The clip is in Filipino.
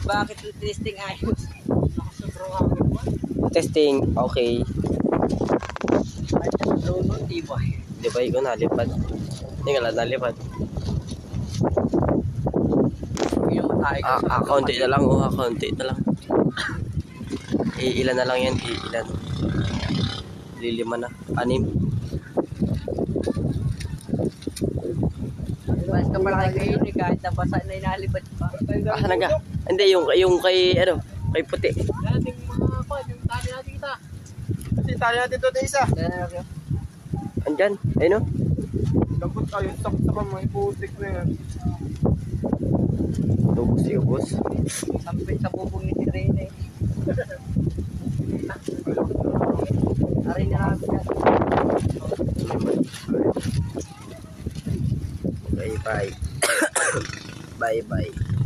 Bakit yung testing ayos? Nakasobrang agad ba? Testing, okay. Ay, drone nun, tibay. Di ba ikaw nalipad? Hindi ka lang nalipad. Yung matay ka sa Kaunti na lang, kaunti na lang. Ilan na lang yan, ilan. Lilima na, 6. Mas ka pala kayo ni kahit nabasa na inalipad pa. Asa na ka? Hindi, yung kay, kay puti. Dating mga pa, yung tali natin kita. Kasi tayo natin ito na isa. Andyan, ayun o. Lambot tayo, sakot sa mga iputik na yan. Ubus si ubus. Sampit sa bubong ni si Rene. Aray na namin yan. Bye bye. Bye bye.